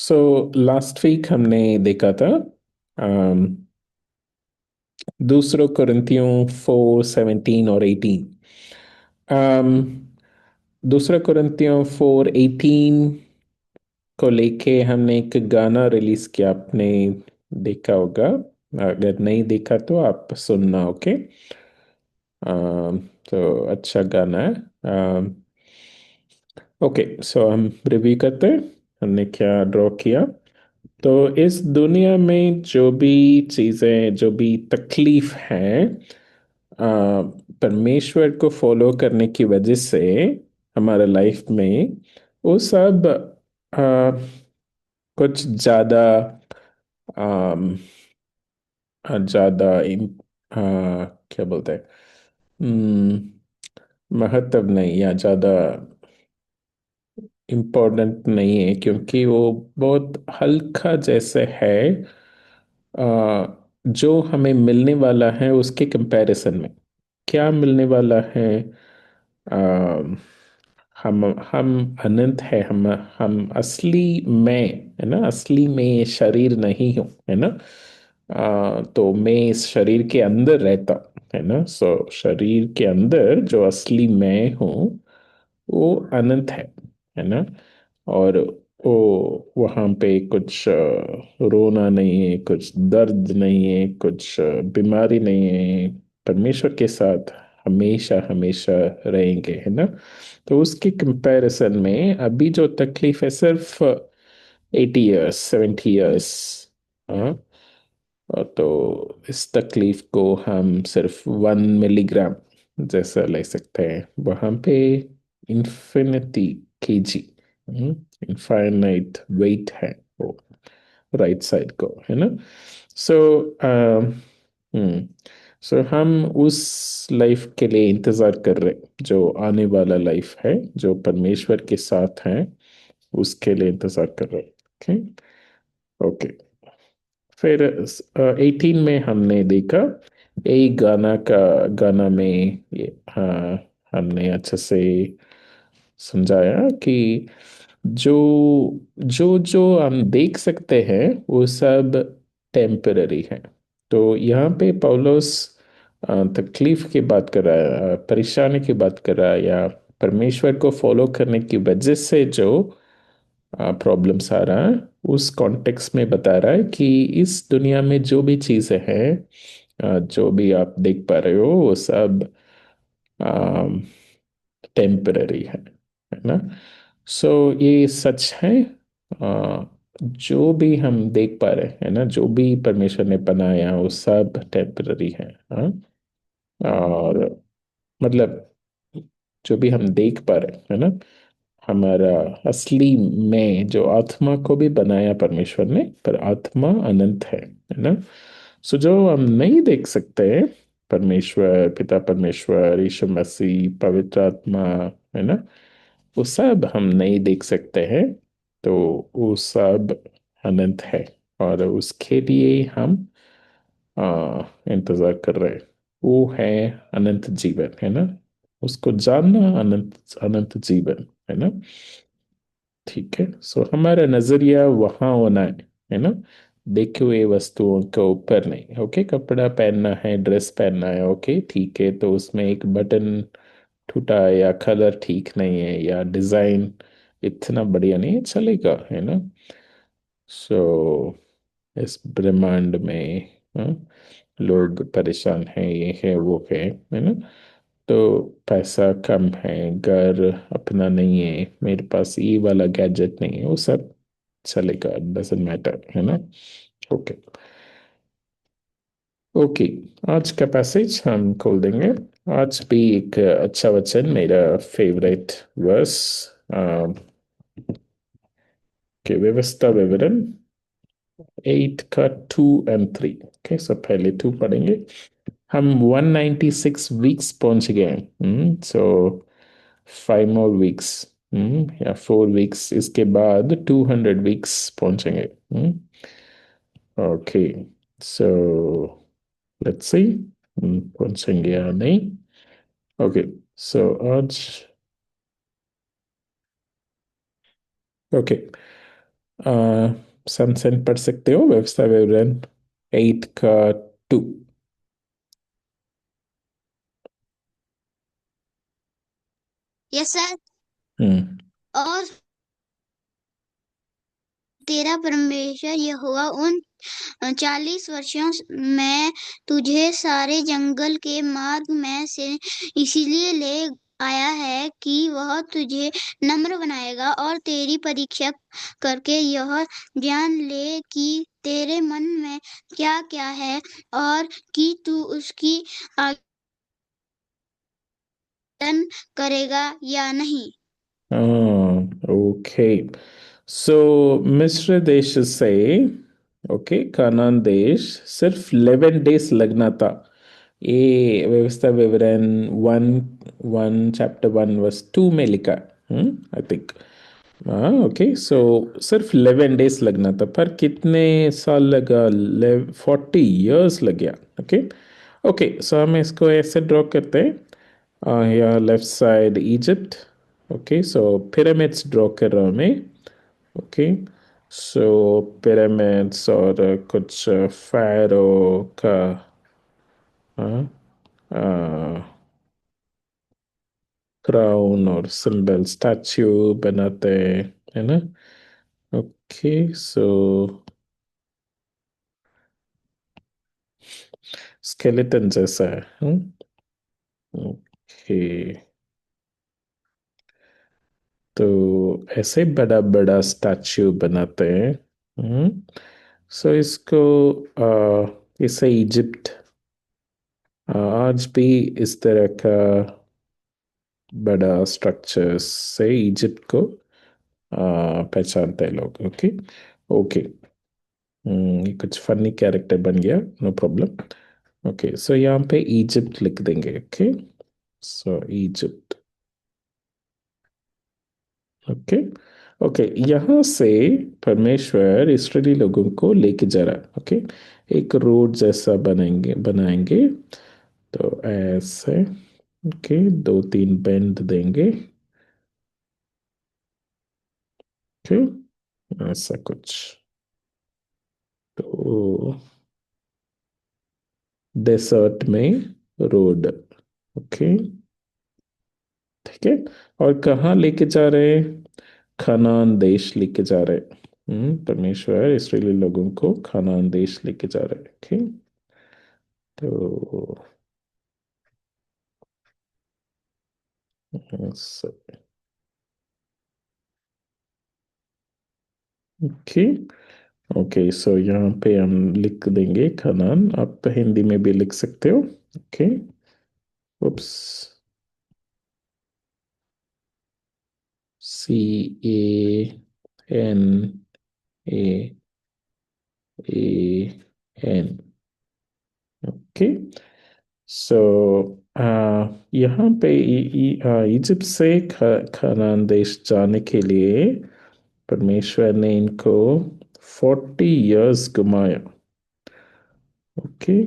So last week हमने देखा था अम, दूसरों कुरिन्थियों 4:17 और 18। अम, दूसरा कुरिन्थियों 4:18 को लेके हमने एक गाना रिलीज किया, आपने देखा होगा। अगर नहीं देखा तो आप सुनना, ओके। तो अच्छा गाना है। ओके, सो हम रिव्यू करते हैं हमने क्या ड्रॉ किया। तो इस दुनिया में जो भी चीज़ें, जो भी तकलीफ है, परमेश्वर को फॉलो करने की वजह से हमारे लाइफ में वो सब आ, कुछ ज़्यादा ज़्यादा क्या बोलते हैं, महत्व नहीं या ज़्यादा इम्पोर्टेंट नहीं है, क्योंकि वो बहुत हल्का जैसे है जो हमें मिलने वाला है उसके कंपैरिजन में। क्या मिलने वाला है? आ, हम अनंत है, हम असली मैं, है ना, असली में शरीर नहीं हूँ, है ना। तो मैं इस शरीर के अंदर रहता हूँ, है ना। सो शरीर के अंदर जो असली मैं हूँ वो अनंत है ना। और वो वहाँ पे कुछ रोना नहीं है, कुछ दर्द नहीं है, कुछ बीमारी नहीं है। परमेश्वर के साथ हमेशा हमेशा रहेंगे, है ना। तो उसके कंपैरिजन में अभी जो तकलीफ है सिर्फ 80 इयर्स, 70 इयर्स। हाँ। तो इस तकलीफ को हम सिर्फ 1 मिलीग्राम जैसा ले सकते हैं, वहां पे इंफिनिटी केजी, इनफाइनाइट वेट है वो राइट साइड को, है ना। सो हम्म सो हम उस लाइफ के लिए इंतजार कर रहे, जो आने वाला लाइफ है, जो परमेश्वर के साथ है, उसके लिए इंतजार कर रहे। ओके। ओके, फिर 18 में हमने देखा एक गाना में ये, हाँ, हमने अच्छे से समझाया कि जो जो जो हम देख सकते हैं वो सब टेम्पररी है। तो यहाँ पे पौलुस तकलीफ की बात कर रहा है, परेशानी की बात कर रहा है, या परमेश्वर को फॉलो करने की वजह से जो प्रॉब्लम्स आ रहा है, उस कॉन्टेक्स्ट में बता रहा है कि इस दुनिया में जो भी चीज़ें हैं, जो भी आप देख पा रहे हो, वो सब टेम्पररी है ना। सो ये सच है। जो भी हम देख पा रहे हैं ना, जो भी परमेश्वर ने बनाया वो सब टेम्पररी है। हाँ। और मतलब जो भी हम देख पा रहे हैं ना, हमारा असली में जो आत्मा को भी बनाया परमेश्वर ने, पर आत्मा अनंत है ना। सो जो हम नहीं देख सकते, परमेश्वर पिता, परमेश्वर यीशु मसीह, पवित्र आत्मा, है ना, वो सब हम नहीं देख सकते हैं। तो वो सब अनंत है, और उसके लिए हम इंतजार कर रहे हैं। वो है अनंत जीवन, है ना। उसको जानना अनंत अनंत जीवन, है ना। ठीक है, सो हमारा नजरिया वहां होना है ना, देखे हुए वस्तुओं के ऊपर नहीं। ओके, कपड़ा पहनना है, ड्रेस पहनना है, ओके ठीक है, तो उसमें एक बटन टूटा है या कलर ठीक नहीं है या डिजाइन इतना बढ़िया नहीं है, चलेगा, है ना। सो इस ब्रह्मांड में हाँ, लोग परेशान हैं, ये है वो है ना। तो पैसा कम है, घर अपना नहीं है, मेरे पास ये वाला गैजेट नहीं है, वो सब चलेगा, डजेंट मैटर, है ना। ओके। ओके, आज का पैसेज हम खोल देंगे। आज भी एक अच्छा वचन, मेरा फेवरेट वर्स के व्यवस्था विवरण 8 का 2 और 3। ओके, सो पहले 2 पढ़ेंगे। हम 196 वीक्स पहुंच गए। सो 5 more weeks, या 4 weeks, इसके बाद 200 weeks पहुंचेंगे। ओके, सो लेट्स सी पहुंचेंगे या नहीं। ओके, सो आज, ओके, सनसेट पढ़ सकते हो, व्यवसाय विवरण 8 का 2। Yes sir. हम्म। और तेरा परमेश्वर यहोवा उन 40 वर्षों में तुझे सारे जंगल के मार्ग में से इसीलिए ले आया है कि वह तुझे नम्र बनाएगा और तेरी परीक्षा करके यह जान ले कि तेरे मन में क्या क्या है और कि तू उसकी आज्ञा करेगा या नहीं। ओके, सो मिस्र देश से, ओके, कानान देश सिर्फ 11 डेज लगना था। ये व्यवस्था विवरण 1 चैप्टर 1 वर्स 2 में लिखा, आई थिंक। हाँ, ओके, सो सिर्फ 11 डेज लगना था, पर कितने साल लगा? 40 years लग गया। ओके। ओके, सो हम इसको ऐसे ड्रॉ करते हैं। यहाँ लेफ्ट साइड इजिप्ट। ओके, सो पिरामिड्स ड्रॉ कर रहा हूँ मैं। ओके, सो पिरामिड्स और कुछ फैरो का क्राउन और सिंबल स्टैच्यू बनाते हैं, है ना? ओके, सो स्केलेटन जैसा है। ओके, तो ऐसे बड़ा बड़ा स्टैच्यू बनाते हैं। सो इसको इसे इजिप्ट आज भी इस तरह का बड़ा स्ट्रक्चर से इजिप्ट को पहचानते हैं लोग। ओके। ओके, ये कुछ फनी कैरेक्टर बन गया, नो प्रॉब्लम। ओके, सो यहाँ पे इजिप्ट लिख देंगे। ओके, सो इजिप्ट। ओके। ओके, यहाँ से परमेश्वर इसराइली लोगों को लेके जा रहा है। ओके, एक रोड जैसा बनाएंगे बनाएंगे, तो ऐसे। ओके, 2 3 बेंड देंगे। ओके, ऐसा कुछ। तो डेसर्ट में रोड। ओके, ठीक है। और कहाँ लेके जा रहे हैं? खनान देश लेके जा रहे हैं। परमेश्वर इसराइली लोगों को खनान देश लेके जा रहे हैं। ओके, तो ओके। ओके, सो यहाँ पे हम लिख देंगे खनान, आप हिंदी में भी लिख सकते हो। ओके। उप्स। CANAAN। ओके, सो यहाँ पे इजिप्ट से खनान देश जाने के लिए परमेश्वर ने इनको 40 years घुमाया। ओके,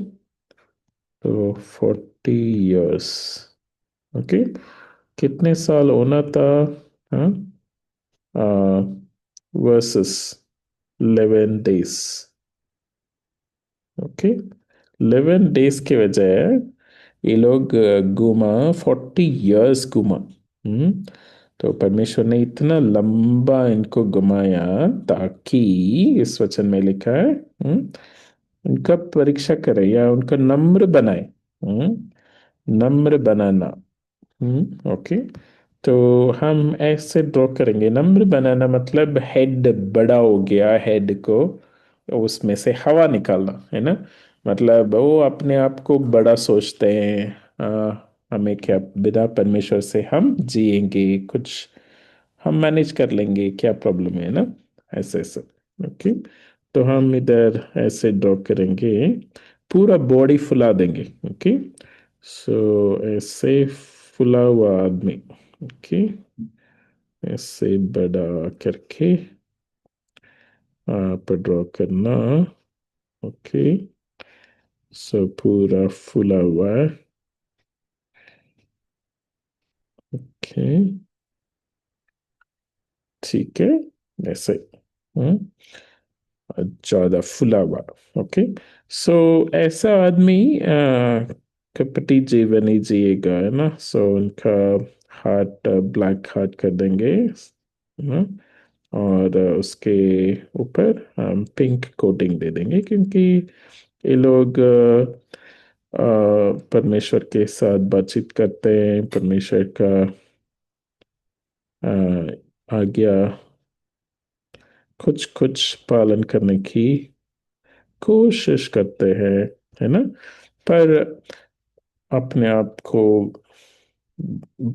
तो 40 years। ओके, कितने साल होना था? हाँ, वर्सेस 11 days। ओके, 11 days के बजाय ये लोग घूमा 40 years घूमा। तो परमेश्वर ने इतना लंबा इनको घुमाया ताकि इस वचन में लिखा है, उनका परीक्षा करे या उनका नम्र बनाए। नम्र बनाना। ओके, तो हम ऐसे ड्रॉ करेंगे, नम्र बनाना मतलब हेड बड़ा हो गया, हेड को उसमें से हवा निकालना, है ना? मतलब वो अपने आप को बड़ा सोचते हैं। हमें क्या, बिना परमेश्वर से हम जिएंगे, कुछ हम मैनेज कर लेंगे, क्या प्रॉब्लम है ना? ऐसे ऐसे। ओके, तो हम इधर ऐसे ड्रॉ करेंगे, पूरा बॉडी फुला देंगे। ओके, सो ऐसे फुला हुआ आदमी। ओके, ऐसे बड़ा करके आप ड्रॉ करना। ओके, सो पूरा फुला हुआ है। ओके, ठीक है, ऐसे। ज्यादा फुला हुआ। ओके। सो ऐसा आदमी कपटी जीवनी जिएगा, है ना। सो उनका हार्ट ब्लैक हार्ट कर देंगे, है ना। और उसके ऊपर हम पिंक कोटिंग दे देंगे, क्योंकि ये लोग परमेश्वर के साथ बातचीत करते हैं, परमेश्वर का आज्ञा कुछ कुछ पालन करने की कोशिश करते हैं, है ना। पर अपने आप को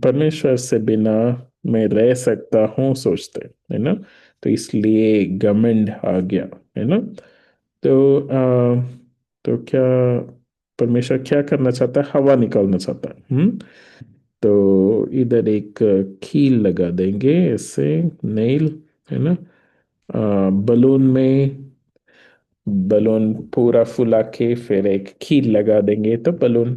परमेश्वर से बिना मैं रह सकता हूँ सोचते, है ना। तो इसलिए घमंड आ गया, है ना। तो तो क्या परमेश्वर क्या करना चाहता है? हवा निकालना चाहता है। तो इधर एक कील लगा देंगे ऐसे, नेल, है ना। बलून में बलून पूरा फुला के फिर एक कील लगा देंगे तो बलून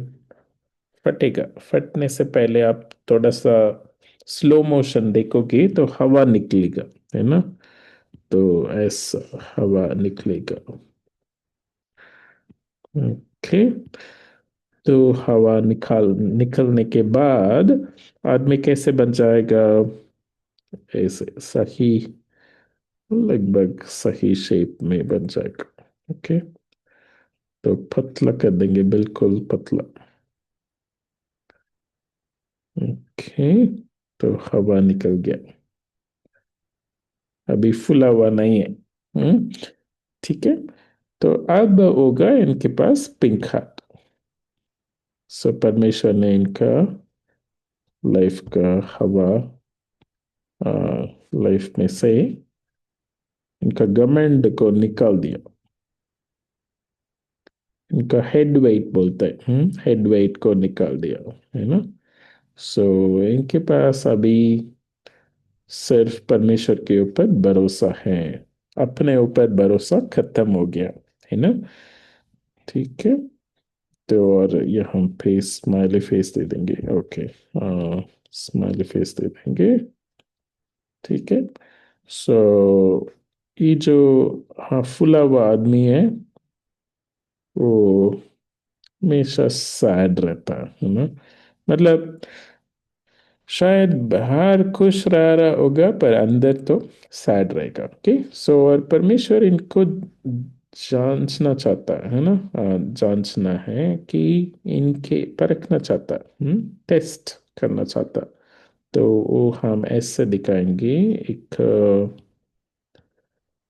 फटेगा। फटने से पहले आप थोड़ा सा स्लो मोशन देखोगे तो हवा निकलेगा, है ना। तो ऐसा हवा निकलेगा। ओके। तो हवा निकलने के बाद आदमी कैसे बन जाएगा? ऐसे सही, लगभग सही शेप में बन जाएगा। ओके। तो पतला कर देंगे, बिल्कुल पतला। ओके। तो हवा निकल गया, अभी फुला हुआ नहीं है। ठीक है। तो अब होगा इनके पास पिंक हार्ट। सो परमेश्वर ने इनका लाइफ का हवा, लाइफ में से इनका घमंड को निकाल दिया। इनका हेड वेट बोलते हैं, हेड वेट को निकाल दिया, है ना। सो इनके पास अभी सिर्फ परमेश्वर के ऊपर भरोसा है, अपने ऊपर भरोसा खत्म हो गया, है ना। ठीक है। तो और यहाँ पे स्माइली फेस दे देंगे। ओके। स्माइली फेस दे देंगे। ठीक है। सो ये जो, हाँ, फुला हुआ आदमी है वो हमेशा सैड रहता है ना। मतलब शायद बाहर खुश रह रहा होगा पर अंदर तो सैड रहेगा। ओके। सो और परमेश्वर इनको जांचना चाहता है ना। जांचना है कि इनके परखना चाहता है, टेस्ट करना चाहता। तो वो हम ऐसे दिखाएंगे, एक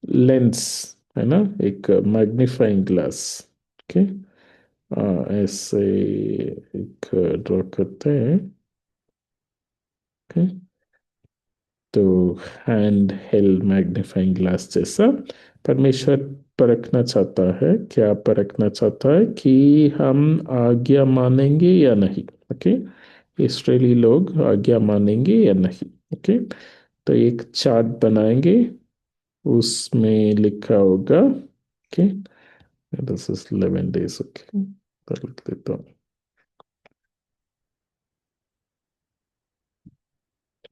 लेंस, है ना, एक मैग्नीफाइंग ग्लास। ओके। ऐसे एक ड्रॉ करते हैं। ओके। तो हैंड हेल्ड मैग्नीफाइंग ग्लास जैसा परमेश्वर परखना चाहता है। क्या परखना चाहता है? कि हम आज्ञा मानेंगे या नहीं। ओके। इसराइली लोग आज्ञा मानेंगे या नहीं। ओके। तो एक चार्ट बनाएंगे, उसमें लिखा होगा। Okay. This is 11 days। Okay. तो लिख देता हूँ।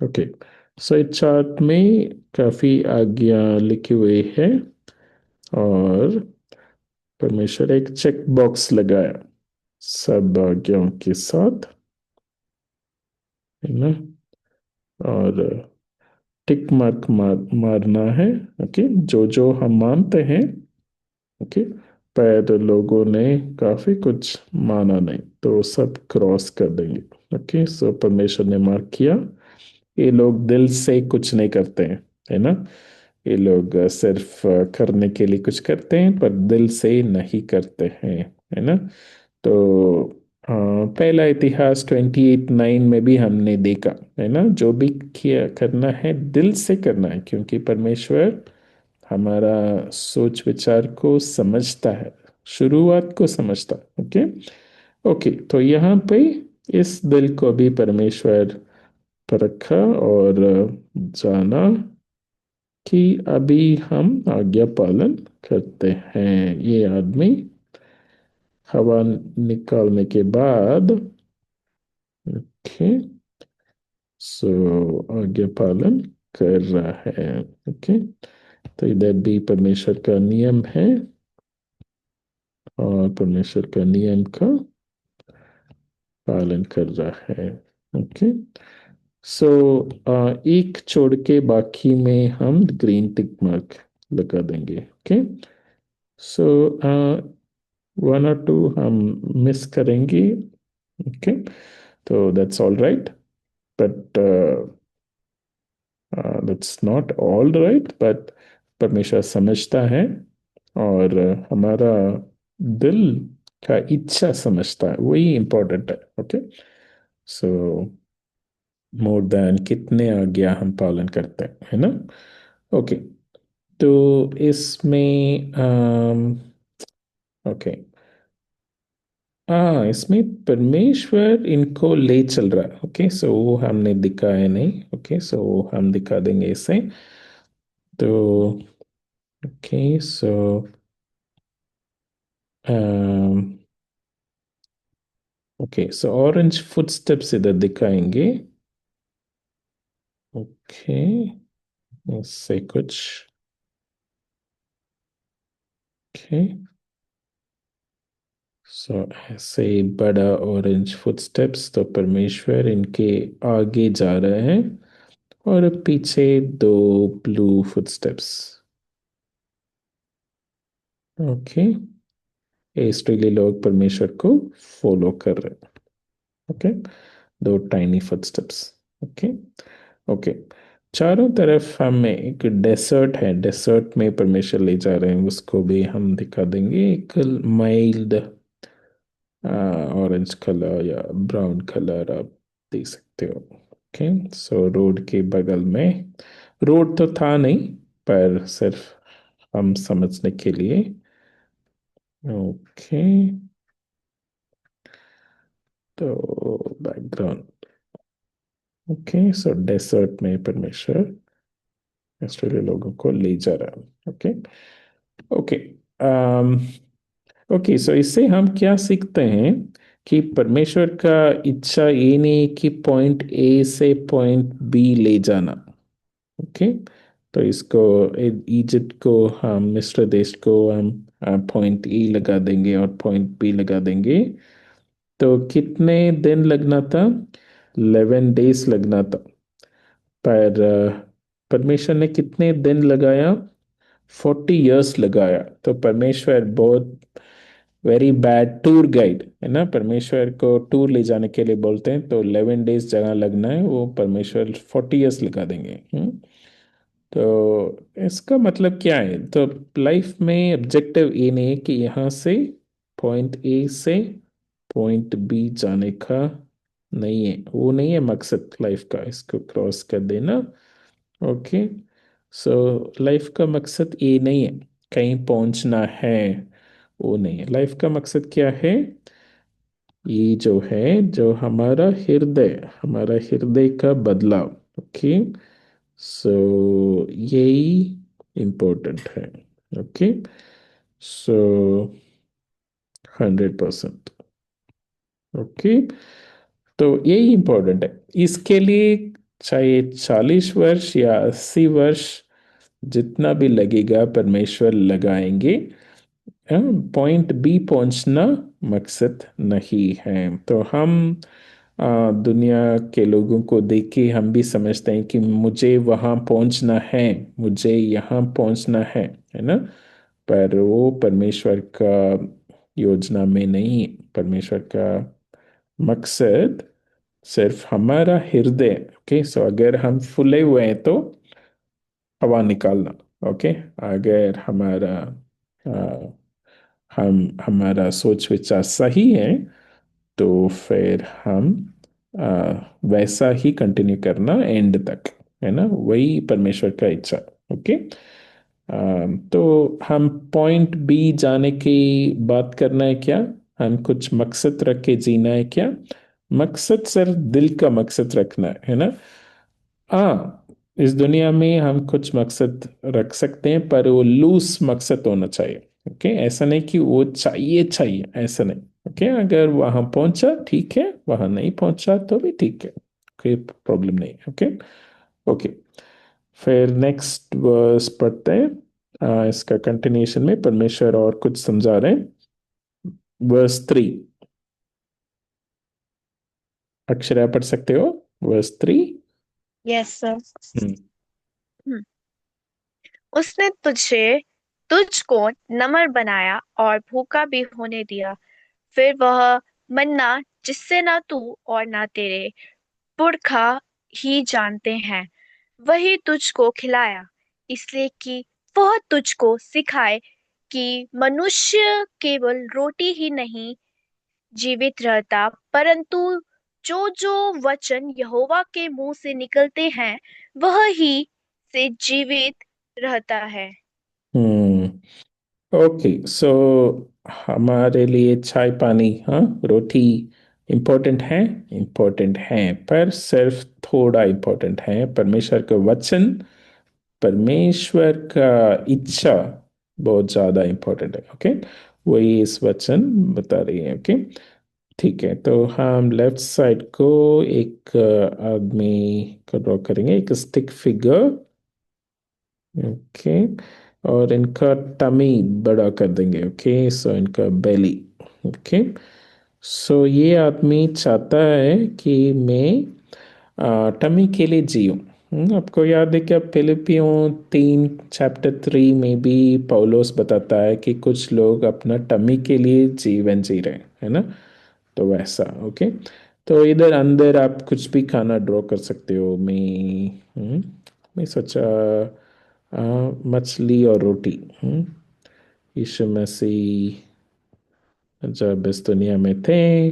ओके। सो इस चार्ट में काफी आज्ञा लिखी हुई है, और परमेश्वर एक चेक बॉक्स लगाया सब आज्ञाओं के साथ, है ना। और टिक मार्क मारना है। ओके। जो जो हम मानते हैं। ओके। पर लोगों ने काफी कुछ माना नहीं, तो सब क्रॉस कर देंगे। ओके। सो परमेश्वर ने मार्क किया, ये लोग दिल से कुछ नहीं करते हैं, है ना। ये लोग सिर्फ करने के लिए कुछ करते हैं पर दिल से नहीं करते हैं, है ना। तो पहला इतिहास 28:9 में भी हमने देखा, है ना। जो भी किया करना है दिल से करना है, क्योंकि परमेश्वर हमारा सोच विचार को समझता है, शुरुआत को समझता है। ओके। ओके। तो यहाँ पे इस दिल को भी परमेश्वर परखा और जाना कि अभी हम आज्ञा पालन करते हैं। ये आदमी हवा निकालने के बाद, ओके, सो आज्ञा पालन कर रहा है। ओके। तो इधर भी परमेश्वर का नियम है और परमेश्वर का नियम का पालन कर रहा है। ओके। सो एक छोड़ के बाकी में हम ग्रीन टिक मार्क लगा देंगे। ओके। सो वन और टू हम मिस करेंगे। ओके। तो that's all right, but that's not all right, but परमेश्वर समझता है और हमारा दिल का इच्छा समझता है, वही इंपॉर्टेंट है। ओके। सो मोर देन कितने आज्ञा हम पालन करते हैं, है ना। ओके। तो इसमें ओके, हाँ, इसमें परमेश्वर इनको ले चल रहा है। ओके, सो वो हमने दिखाया नहीं। ओके, सो हम दिखा देंगे इसे। तो ओके, सो ओके, सो ऑरेंज फुटस्टेप्स इधर दिखाएंगे। ओके, इससे कुछ ओके, सो ऐसे बड़ा ऑरेंज फुटस्टेप्स, तो परमेश्वर इनके आगे जा रहे हैं और पीछे दो ब्लू फुटस्टेप्स। ओके, इसलिए लोग परमेश्वर को फॉलो कर रहे हैं। ओके, दो टाइनी फुटस्टेप्स। ओके। ओके, चारों तरफ हमें एक डेसर्ट है, डेसर्ट में परमेश्वर ले जा रहे हैं, उसको भी हम दिखा देंगे। एक माइल्ड ऑरेंज कलर या ब्राउन कलर आप देख सकते हो। ओके, सो रोड के बगल में, रोड तो था नहीं, पर सिर्फ हम समझने के लिए। ओके, तो बैकग्राउंड। ओके, सो डेसर्ट में परमेश्वर ऑस्ट्रेलिया लोगों को ले जा रहा है। ओके। ओके। ओके, सो इससे हम क्या सीखते हैं कि परमेश्वर का इच्छा ये नहीं कि पॉइंट ए से पॉइंट बी ले जाना। ओके। तो इसको इजिप्ट को, हम मिस्र देश को हम पॉइंट ई लगा देंगे और पॉइंट बी लगा देंगे। तो कितने दिन लगना था? 11 डेज लगना था। पर परमेश्वर ने कितने दिन लगाया? 40 इयर्स लगाया। तो परमेश्वर बहुत वेरी बैड टूर गाइड है ना। परमेश्वर को टूर ले जाने के लिए बोलते हैं तो 11 डेज जगह लगना है, वो परमेश्वर 40 इयर्स लगा देंगे। तो इसका मतलब क्या है? तो लाइफ में ऑब्जेक्टिव ये नहीं है कि यहाँ से पॉइंट ए से पॉइंट बी जाने का नहीं है, वो नहीं है मकसद लाइफ का, इसको क्रॉस कर देना। ओके। सो लाइफ का मकसद ये नहीं है कहीं पहुंचना है, वो नहीं है। लाइफ का मकसद क्या है? ये जो है, जो हमारा हृदय का बदलाव। ओके। सो यही इम्पोर्टेंट है। ओके। सो 100%। ओके, तो यही इम्पोर्टेंट है। इसके लिए चाहे 40 वर्ष या 80 वर्ष जितना भी लगेगा, परमेश्वर लगाएंगे। पॉइंट बी पहुंचना मकसद नहीं है। तो हम दुनिया के लोगों को देख के हम भी समझते हैं कि मुझे वहां पहुंचना है, मुझे यहाँ पहुंचना है ना। पर वो परमेश्वर का योजना में नहीं। परमेश्वर का मकसद सिर्फ हमारा हृदय। ओके, सो अगर हम फूले हुए हैं तो हवा निकालना। ओके, अगर हमारा सोच विचार सही है तो फिर हम वैसा ही कंटिन्यू करना एंड तक, है ना। वही परमेश्वर का इच्छा। ओके। तो हम पॉइंट बी जाने की बात करना है क्या? हम कुछ मकसद रख के जीना है क्या? मकसद सिर्फ दिल का मकसद रखना है ना। हाँ, इस दुनिया में हम कुछ मकसद रख सकते हैं, पर वो लूज मकसद होना चाहिए। ओके, ऐसा नहीं कि वो चाहिए चाहिए, ऐसा नहीं। ओके, अगर वहां पहुंचा ठीक है, वहां नहीं पहुंचा तो भी ठीक है, कोई प्रॉब्लम नहीं। ओके। ओके, फिर नेक्स्ट वर्स पढ़ते हैं। इसका कंटिन्यूशन में परमेश्वर और कुछ समझा रहे हैं। वर्स 3। अक्षरा पढ़ सकते हो? वर्स 3। Yes sir. हम्म। उसने तुझको नम्र बनाया और भूखा भी होने दिया। फिर वह मन्ना जिससे ना तू और ना तेरे पुरखा ही जानते हैं, वही तुझको खिलाया, इसलिए कि वह तुझको सिखाए कि मनुष्य केवल रोटी ही नहीं जीवित रहता, परंतु जो जो वचन यहोवा के मुंह से निकलते हैं वह ही से जीवित रहता है। हम्म। ओके, सो हमारे लिए चाय पानी, हाँ, रोटी इम्पोर्टेंट है। इम्पोर्टेंट है, पर सिर्फ थोड़ा इम्पोर्टेंट है। परमेश्वर का वचन, परमेश्वर का इच्छा बहुत ज्यादा इम्पोर्टेंट है। ओके, वही इस वचन बता रही है। ओके, ठीक है। तो हम लेफ्ट साइड को एक आदमी को ड्रॉ करेंगे, एक स्टिक फिगर। ओके, और इनका टमी बड़ा कर देंगे। ओके, सो इनका बेली। ओके, सो ये आदमी चाहता है कि मैं टमी के लिए जीऊँ। आपको याद है कि फिलिपियों 3 चैप्टर 3 में भी पौलोस बताता है कि कुछ लोग अपना टमी के लिए जीवन जी रहे हैं, है ना? तो वैसा। ओके, तो इधर अंदर आप कुछ भी खाना ड्रॉ कर सकते हो। मैं सोचा मछली और रोटी। यीशु मसीह जब इस दुनिया में थे,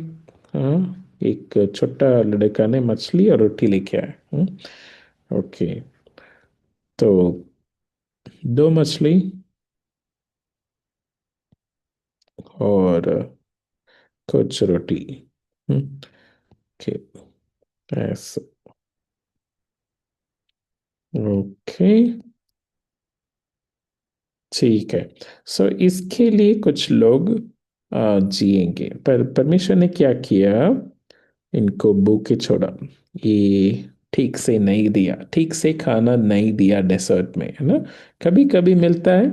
हाँ, एक छोटा लड़का ने मछली और रोटी लेके आया। ओके, तो 2 मछली और कुछ रोटी। ओके, ऐसा। ओके, ठीक है। सो इसके लिए कुछ लोग जिएंगे, पर परमेश्वर ने क्या किया? इनको भूखे छोड़ा। ये ठीक से नहीं दिया, ठीक से खाना नहीं दिया डेजर्ट में, है ना? कभी कभी मिलता है,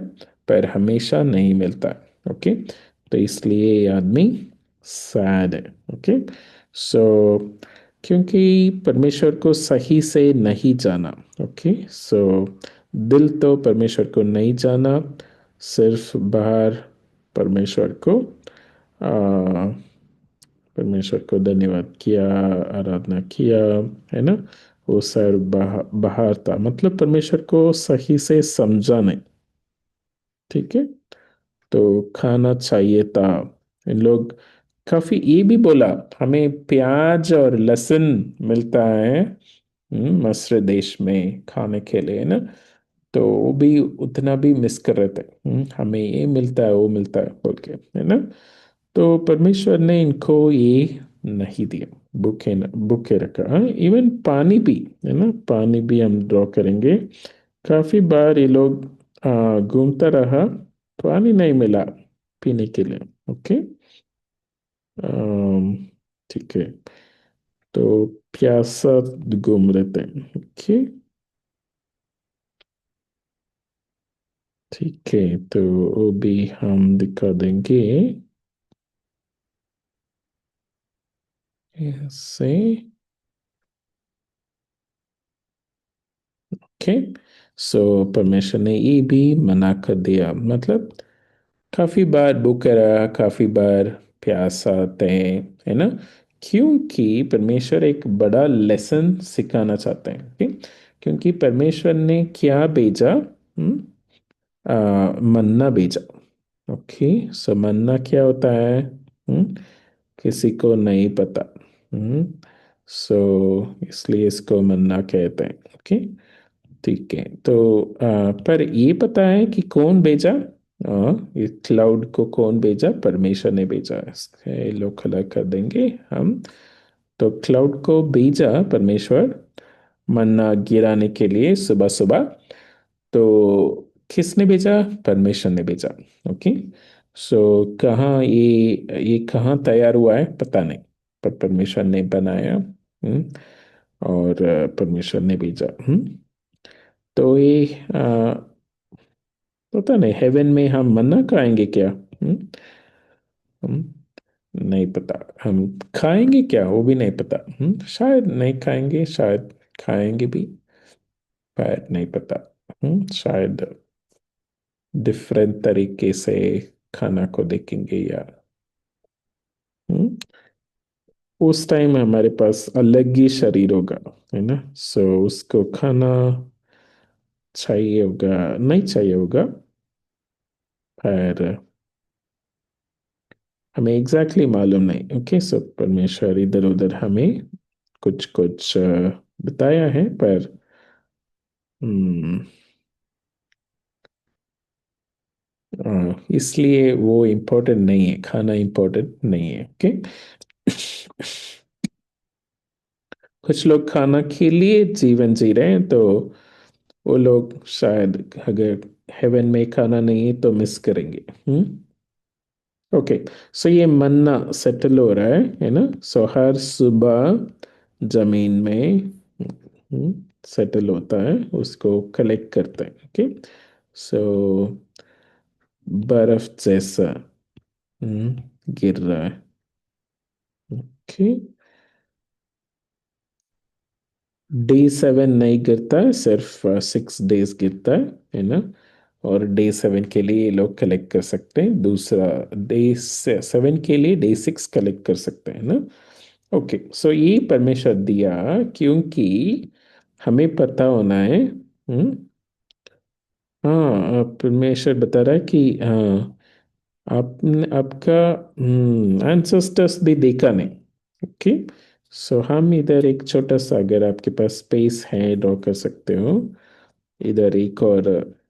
पर हमेशा नहीं मिलता। ओके, तो इसलिए ये आदमी सैड है। ओके, सो क्योंकि परमेश्वर को सही से नहीं जाना। ओके, सो दिल तो परमेश्वर को नहीं जाना, सिर्फ बाहर परमेश्वर को परमेश्वर को धन्यवाद किया, आराधना किया, है ना? वो सर बाहर था, मतलब परमेश्वर को सही से समझा नहीं। ठीक है, तो खाना चाहिए था। इन लोग काफी ये भी बोला, हमें प्याज और लहसुन मिलता है मिस्र देश में खाने के लिए, है ना? तो वो भी उतना भी मिस कर रहे थे। हमें ये मिलता है, वो मिलता है बोल के, है ना? तो परमेश्वर ने इनको ये नहीं दिया, भूखे रखा। हाँ, इवन पानी भी, है ना? पानी भी हम ड्रॉ करेंगे। काफी बार ये लोग घूमता रहा, पानी नहीं मिला पीने के लिए। ओके, अम, ठीक है, तो प्यासा घूम रहे थे। ओके, ठीक है, तो वो भी हम दिखा देंगे ऐसे। ओके, सो परमेश्वर ने ये भी मना कर दिया, मतलब काफी बार भूखे रहा, काफी बार प्यासा थे, है ना? क्योंकि परमेश्वर एक बड़ा लेसन सिखाना चाहते हैं। ठीक, क्योंकि परमेश्वर ने क्या भेजा? मन्ना भेजा। ओके, सो मन्ना क्या होता है? किसी को नहीं पता। सो इसलिए इसको मन्ना कहते हैं। ओके, ठीक है। तो पर ये पता है कि कौन भेजा? ये क्लाउड को कौन भेजा? परमेश्वर ने भेजा। इसके लोग खड़ा कर देंगे हम। तो क्लाउड को भेजा परमेश्वर मन्ना गिराने के लिए सुबह सुबह। तो किसने भेजा? परमेश्वर ने भेजा। ओके, सो कहाँ ये कहाँ तैयार हुआ है पता नहीं, पर परमेश्वर ने बनाया। और परमेश्वर ने भेजा। तो ये पता नहीं, हेवन में हम मन्ना खाएंगे क्या? हम्म, नहीं पता। हम खाएंगे क्या वो भी नहीं पता। शायद नहीं खाएंगे, शायद खाएंगे भी, पर नहीं पता। शायद डिफरेंट तरीके से खाना को देखेंगे या हम्म, उस टाइम हमारे पास अलग ही शरीर होगा, है ना। सो उसको खाना चाहिए होगा, नहीं चाहिए होगा, पर हमें एग्जैक्टली मालूम नहीं। ओके, सो परमेश्वर इधर उधर हमें कुछ कुछ बताया है, पर हम्म, इसलिए वो इम्पोर्टेंट नहीं है, खाना इम्पोर्टेंट नहीं है। ओके। कुछ लोग खाना के लिए जीवन जी रहे हैं, तो वो लोग शायद अगर हेवन में खाना नहीं है तो मिस करेंगे। ओके। सो ये मन्ना सेटल हो रहा है ना। सो हर सुबह जमीन में सेटल होता है, उसको कलेक्ट करते हैं। ओके। सो बर्फ जैसा गिर रहा है। ओके। डे 7 नहीं गिरता है, सिर्फ 6 डेज गिरता है ना। और डे 7 के लिए ये लोग कलेक्ट कर सकते हैं, दूसरा डे 7 के लिए डे 6 कलेक्ट कर सकते हैं ना। ओके, सो ये परमेश्वर दिया क्योंकि हमें पता होना है। हाँ, परमेश्वर बता रहा है कि हाँ, आपने आपका एंसेस्टर्स भी देखा नहीं। ओके। सो हम इधर एक छोटा सा, अगर आपके पास स्पेस है, ड्रॉ कर सकते हो। इधर एक और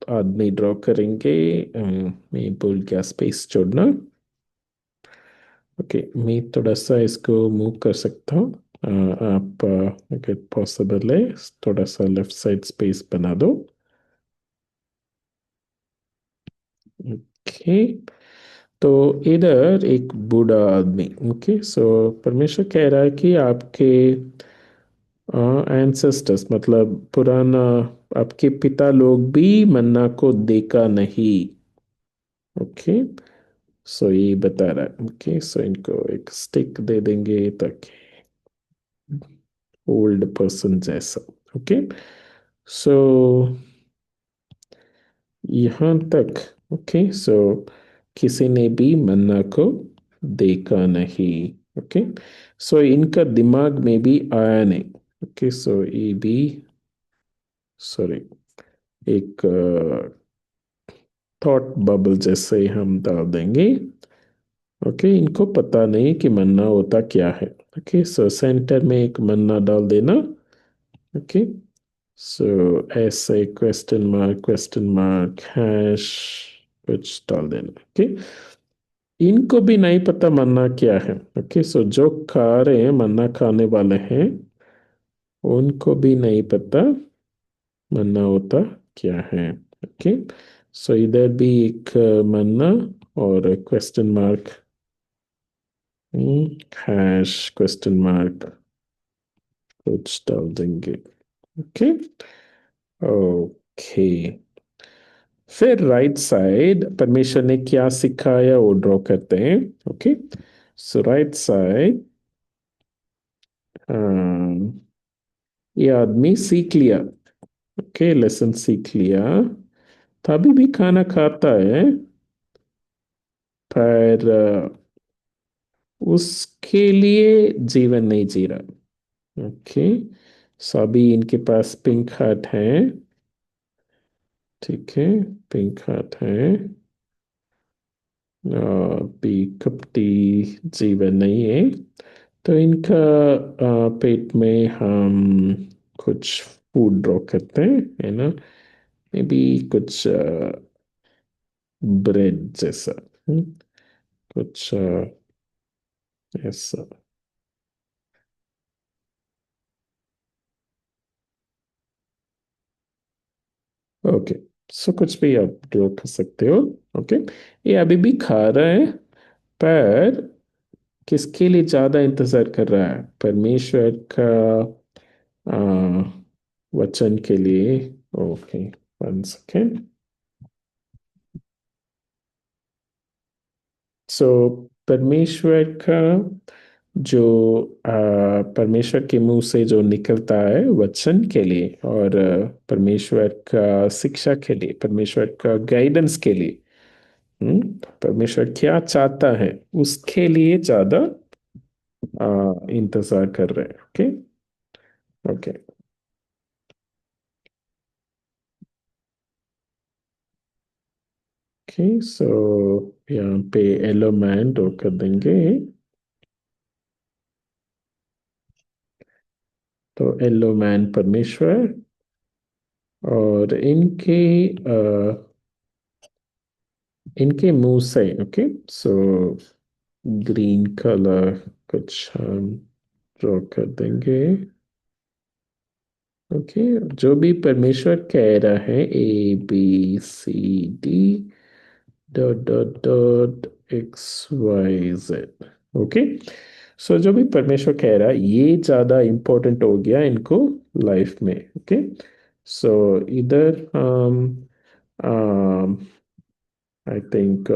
आदमी ड्रॉ करेंगे। मैं भूल गया स्पेस छोड़ना। ओके, मैं थोड़ा सा इसको मूव कर सकता हूँ। आप अगर पॉसिबल है, थोड़ा सा लेफ्ट साइड स्पेस बना दो। ओके। तो इधर एक बूढ़ा आदमी। ओके, सो परमेश्वर कह रहा है कि आपके एंसेस्टर्स, मतलब पुराना, आपके पिता लोग भी मन्ना को देखा नहीं। ओके। सो ये बता रहा है। ओके, सो इनको एक स्टिक दे देंगे ताकि ओल्ड पर्सन जैसा। ओके। सो यहाँ तक। ओके, सो किसी ने भी मन्ना को देखा नहीं। ओके। सो इनका दिमाग में भी आया नहीं। ओके, सो ये भी, सॉरी, एक थॉट बबल जैसे हम डाल देंगे। ओके, इनको पता नहीं कि मन्ना होता क्या है। ओके, सो सेंटर में एक मन्ना डाल देना। ओके। सो ऐसे क्वेश्चन मार्क हैश कुछ डाल देना। ओके। इनको भी नहीं पता मन्ना क्या है। ओके, सो जो खा रहे हैं, मन्ना खाने वाले हैं, उनको भी नहीं पता मन्ना होता क्या है। ओके। सो इधर भी एक मन्ना और question mark, hash question mark कुछ डाल देंगे। ओके। ओके, फिर राइट साइड परमेश्वर ने क्या सिखाया वो ड्रॉ करते हैं। ओके। सो राइट साइड, ये आदमी सीख लिया। ओके, लेसन सीख लिया, तो अभी भी खाना खाता है, पर उसके लिए जीवन नहीं जी रहा। ओके। सो अभी इनके पास पिंक हार्ट है। ठीक है, पिंक हार्ट है। अभी कपटी जीवन नहीं है, तो इनका पेट में हम कुछ फूड ड्रॉ करते हैं, है ना। मे बी कुछ ब्रेड जैसा, कुछ ऐसा। ओके, सो कुछ भी आप ड्रॉ कर सकते हो। ओके। ये अभी भी खा रहा है, पर किसके लिए ज्यादा इंतजार कर रहा है? परमेश्वर का आ, वचन के लिए, ओके, वन सेकेंड। सो परमेश्वर का जो परमेश्वर के मुंह से जो निकलता है वचन के लिए, और परमेश्वर का शिक्षा के लिए, परमेश्वर का गाइडेंस के लिए, परमेश्वर क्या चाहता है उसके लिए ज्यादा इंतजार कर रहे हैं। ओके। ओके। ओके, सो यहाँ पे एलोमेंट कर देंगे। तो एलोमैन परमेश्वर, और इनके मुंह से, ओके, सो ग्रीन कलर कुछ हम ड्रॉ कर देंगे। ओके, जो भी परमेश्वर कह रहा है, ABCD dot dot dot XYZ। Okay, so जो भी परमेश्वर कह रहा है ये ज्यादा इम्पोर्टेंट हो गया इनको लाइफ में। ओके, सो इधर हम आई थिंक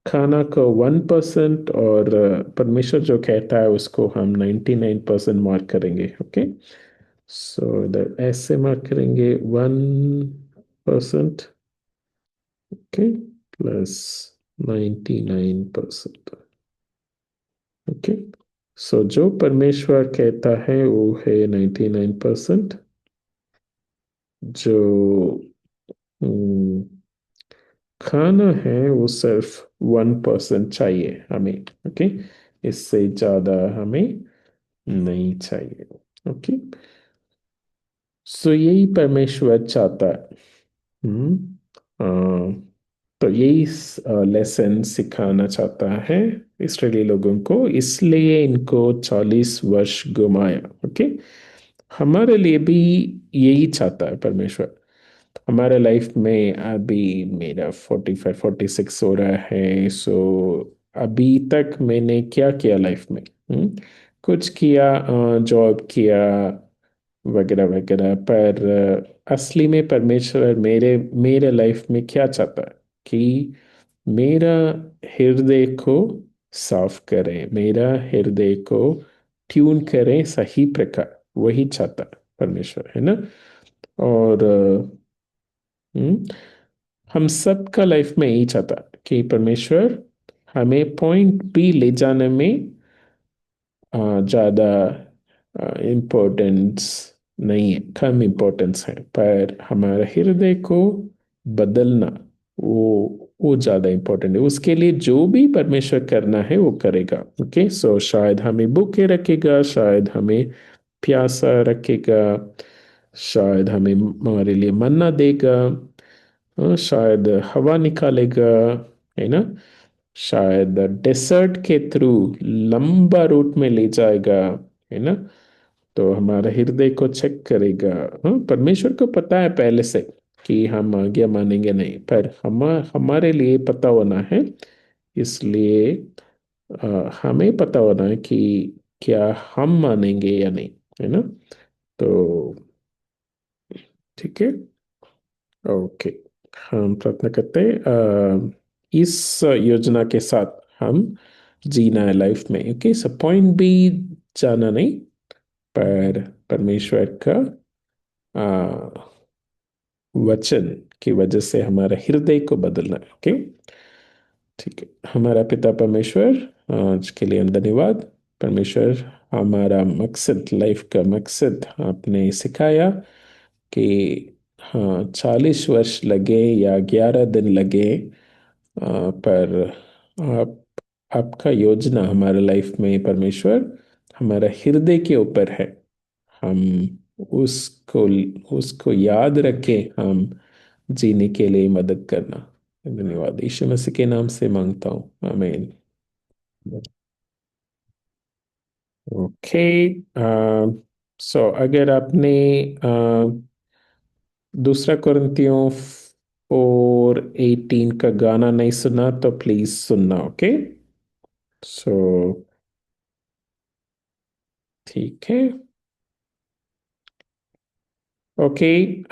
खाना को 1% और परमेश्वर जो कहता है उसको हम 99% मार्क करेंगे। ओके, सो इधर ऐसे मार्क करेंगे 1%, ओके, प्लस 99%। ओके, सो जो परमेश्वर कहता है वो है 99%। जो हम्म, खाना है वो सिर्फ 1% चाहिए हमें। ओके, इससे ज्यादा हमें नहीं चाहिए। ओके, सो यही परमेश्वर चाहता है। हम्म तो यही लेसन सिखाना चाहता है इसराइली लोगों को, इसलिए इनको 40 वर्ष घुमाया। ओके, हमारे लिए भी यही चाहता है परमेश्वर। हमारे लाइफ में अभी मेरा 45 46 हो रहा है। सो अभी तक मैंने क्या किया लाइफ में? कुछ किया, जॉब किया वगैरह वगैरह, पर असली में परमेश्वर मेरे मेरे लाइफ में क्या चाहता है कि मेरा हृदय को साफ करें, मेरा हृदय को ट्यून करें सही प्रकार। वही चाहता है परमेश्वर, है ना? और हम सबका लाइफ में यही चाहता है कि परमेश्वर हमें पॉइंट बी ले जाने में ज़्यादा इम्पोर्टेंस नहीं है, कम इम्पोर्टेंस है, पर हमारे हृदय को बदलना वो ज़्यादा इम्पोर्टेंट है। उसके लिए जो भी परमेश्वर करना है वो करेगा। ओके, सो शायद हमें भूखे रखेगा, शायद हमें प्यासा रखेगा, शायद हमें हमारे लिए मन्ना देगा, शायद हवा निकालेगा, है ना? शायद डेसर्ट के थ्रू लंबा रूट में ले जाएगा, है ना? तो हमारा हृदय को चेक करेगा। हाँ, परमेश्वर को पता है पहले से कि हम आज्ञा मानेंगे नहीं, पर हमारे लिए पता होना है। इसलिए हमें पता होना है कि क्या हम मानेंगे या नहीं, है ना? तो ठीक है। ओके, हम प्रार्थना करते हैं। इस योजना के साथ हम जीना है लाइफ में। ओके, सब पॉइंट भी जाना नहीं, पर परमेश्वर का वचन की वजह से हमारा हृदय को बदलना है। ओके, ठीक है। हमारा पिता परमेश्वर, आज के लिए धन्यवाद। परमेश्वर, हमारा मकसद, लाइफ का मकसद आपने सिखाया कि हाँ, 40 वर्ष लगे या 11 दिन लगे, पर आप आपका योजना हमारे लाइफ में परमेश्वर हमारा हृदय के ऊपर है। हम उसको उसको याद रखें, हम जीने के लिए मदद करना। धन्यवाद, यीशु मसीह के नाम से मांगता हूँ, आमीन। ओके, सो अगर आपने दूसरा कुरिन्थियों 4:18 का गाना नहीं सुना तो प्लीज सुनना। ओके, सो ठीक है। ओके।